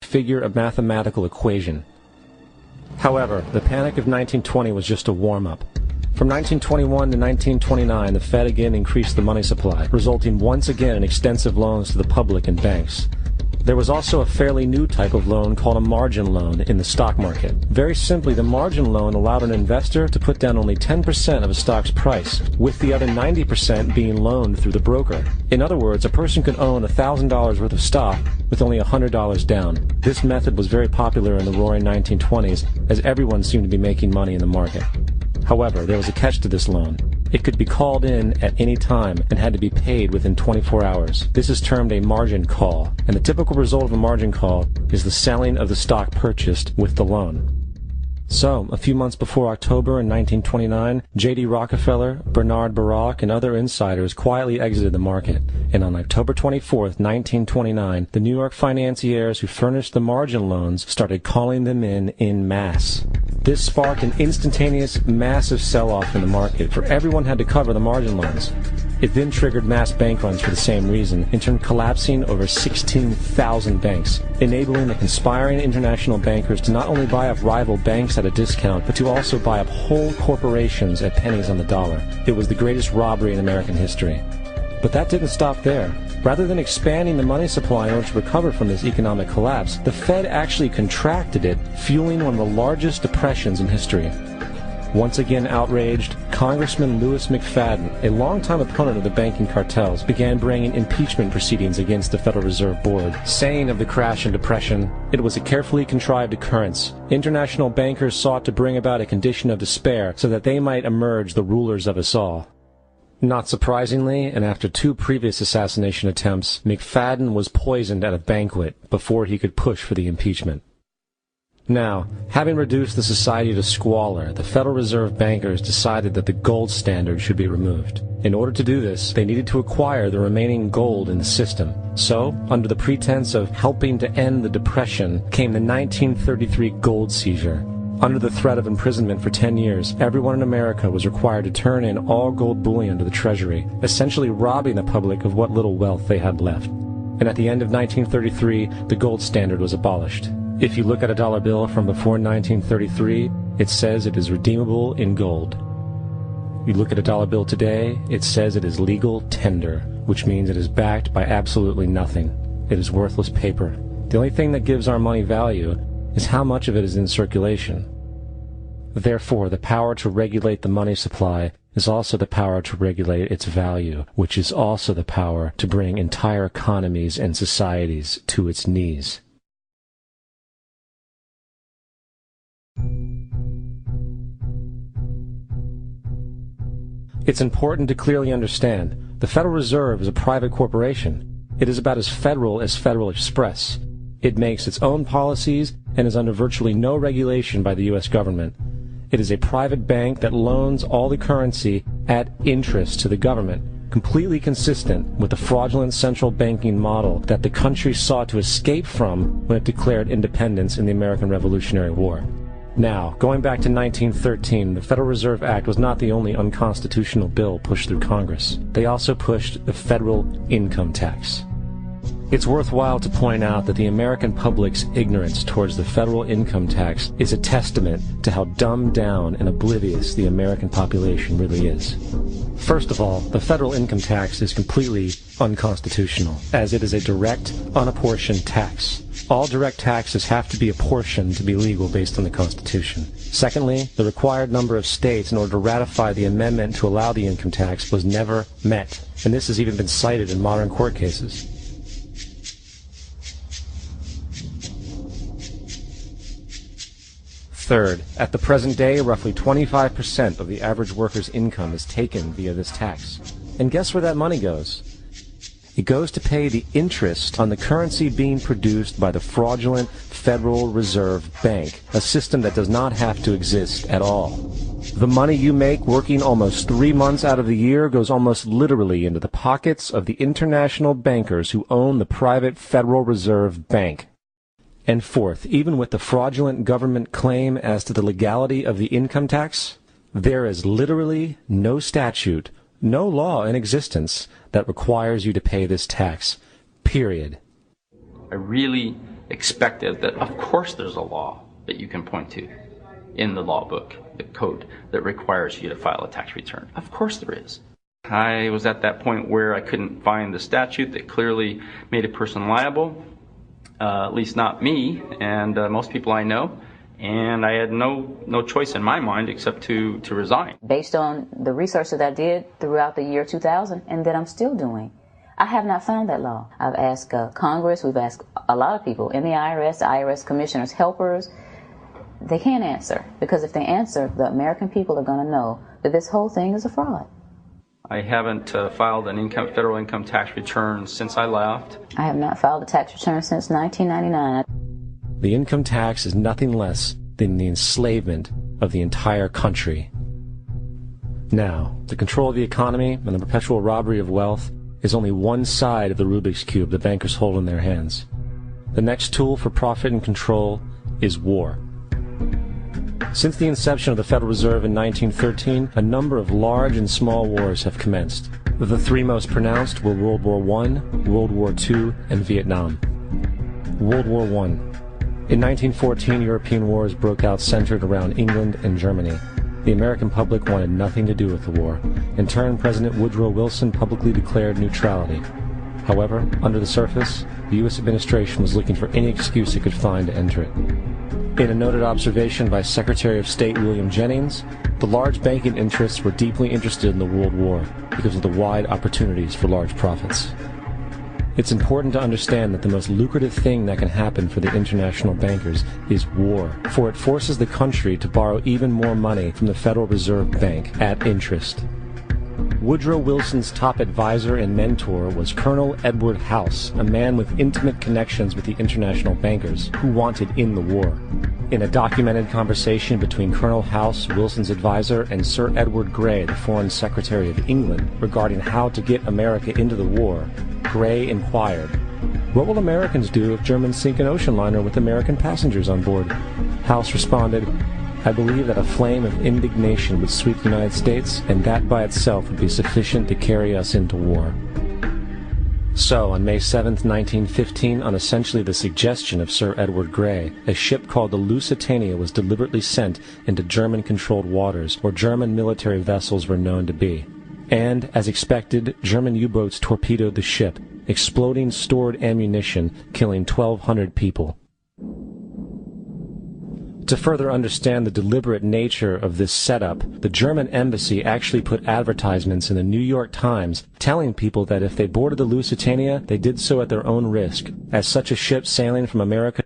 figure a mathematical equation. However, the panic of 1920 was just a warm-up. From 1921 to 1929, the Fed again increased the money supply, resulting once again in extensive loans to the public and banks. There was also a fairly new type of loan called a margin loan in the stock market. Very simply, the margin loan allowed an investor to put down only 10% of a stock's price, with the other 90% being loaned through the broker. In other words, a person could own $1,000 worth of stock with only $100 down. This method was very popular in the roaring 1920s, as everyone seemed to be making money in the market. However, there was a catch to this loan. It could be called in at any time and had to be paid within 24 hours. This is termed a margin call, and the typical result of a margin call is the selling of the stock purchased with the loan. So, a few months before October in 1929, J.D. Rockefeller, Bernard Baruch, and other insiders quietly exited the market, and on October 24, 1929, the New York financiers who furnished the margin loans started calling them in masse. This sparked an instantaneous, massive sell-off in the market, for everyone had to cover the margin loans. It then triggered mass bank runs for the same reason, in turn collapsing over 16,000 banks, enabling the conspiring international bankers to not only buy up rival banks at a discount, but to also buy up whole corporations at pennies on the dollar. It was the greatest robbery in American history. But that didn't stop there. Rather than expanding the money supply in order to recover from this economic collapse, the Fed actually contracted it, fueling one of the largest depressions in history. Once again outraged, Congressman Louis McFadden, a longtime opponent of the banking cartels, began bringing impeachment proceedings against the Federal Reserve Board, saying of the crash and depression, it was a carefully contrived occurrence. International bankers sought to bring about a condition of despair so that they might emerge the rulers of us all. Not surprisingly, and after 2 previous assassination attempts, McFadden was poisoned at a banquet before he could push for the impeachment. Now, having reduced the society to squalor, the Federal Reserve bankers decided that the gold standard should be removed. In order to do this, they needed to acquire the remaining gold in the system. So, under the pretense of helping to end the Depression, came the 1933 gold seizure. Under the threat of imprisonment for 10 years, everyone in America was required to turn in all gold bullion to the Treasury, essentially robbing the public of what little wealth they had left. And at the end of 1933, the gold standard was abolished. If you look at a dollar bill from before 1933, it says it is redeemable in gold. You look at a dollar bill today, it says it is legal tender, which means it is backed by absolutely nothing. It is worthless paper. The only thing that gives our money value is how much of it is in circulation. Therefore, the power to regulate the money supply is also the power to regulate its value, which is also the power to bring entire economies and societies to its knees. It's important to clearly understand, the Federal Reserve is a private corporation. It is about as Federal Express. It makes its own policies and is under virtually no regulation by the U.S. government. It is a private bank that loans all the currency at interest to the government, completely consistent with the fraudulent central banking model that the country sought to escape from when it declared independence in the American Revolutionary War. Now, going back to 1913, the Federal Reserve Act was not the only unconstitutional bill pushed through Congress. They also pushed the federal income tax. It's worthwhile to point out that the American public's ignorance towards the federal income tax is a testament to how dumbed down and oblivious the American population really is. First of all, the federal income tax is completely unconstitutional, as it is a direct, unapportioned tax. All direct taxes have to be apportioned to be legal based on the Constitution. Secondly, the required number of states in order to ratify the amendment to allow the income tax was never met, and this has even been cited in modern court cases. Third, at the present day, roughly 25% of the average worker's income is taken via this tax. And guess where that money goes? It goes to pay the interest on the currency being produced by the fraudulent Federal Reserve Bank, a system that does not have to exist at all. The money you make working almost 3 months out of the year goes almost literally into the pockets of the international bankers who own the private Federal Reserve Bank. And fourth, even with the fraudulent government claim as to the legality of the income tax, there is literally no statute, no law in existence that requires you to pay this tax. Period. I really expected that, of course, there's a law that you can point to in the law book, the code, that requires you to file a tax return. Of course there is. I was at that point where I couldn't find the statute that clearly made a person liable, at least not me and most people I know, and I had no choice in my mind except to resign. Based on the research that I did throughout the year 2000 and that I'm still doing, I have not found that law. I've asked Congress, we've asked a lot of people in the IRS commissioners, helpers. They can't answer, because if they answer, the American people are going to know that this whole thing is a fraud. I haven't filed an federal income tax return since I left. I have not filed a tax return since 1999. The income tax is nothing less than the enslavement of the entire country. Now, the control of the economy and the perpetual robbery of wealth is only one side of the Rubik's Cube the bankers hold in their hands. The next tool for profit and control is war. Since the inception of the Federal Reserve in 1913, a number of large and small wars have commenced. The three most pronounced were World War I, World War II, and Vietnam. World War I. In 1914, European wars broke out centered around England and Germany. The American public wanted nothing to do with the war. In turn, President Woodrow Wilson publicly declared neutrality. However, under the surface, the U.S. administration was looking for any excuse it could find to enter it. In a noted observation by Secretary of State William Jennings, the large banking interests were deeply interested in the World War because of the wide opportunities for large profits. It's important to understand that the most lucrative thing that can happen for the international bankers is war, for it forces the country to borrow even more money from the Federal Reserve Bank at interest. Woodrow Wilson's top advisor and mentor was Colonel Edward House, a man with intimate connections with the international bankers who wanted in the war. In a documented conversation between Colonel House, Wilson's advisor, and Sir Edward Grey, the Foreign Secretary of England, regarding how to get America into the war, Grey inquired, "What will Americans do if Germans sink an ocean liner with American passengers on board?" House responded, "I believe that a flame of indignation would sweep the United States, and that by itself would be sufficient to carry us into war." So, on May 7, 1915, on essentially the suggestion of Sir Edward Grey, a ship called the Lusitania was deliberately sent into German-controlled waters, where German military vessels were known to be. And, as expected, German U-boats torpedoed the ship, exploding stored ammunition, killing 1,200 people. To further understand the deliberate nature of this setup, the German embassy actually put advertisements in the New York Times telling people that if they boarded the Lusitania, they did so at their own risk, as such a ship sailing from America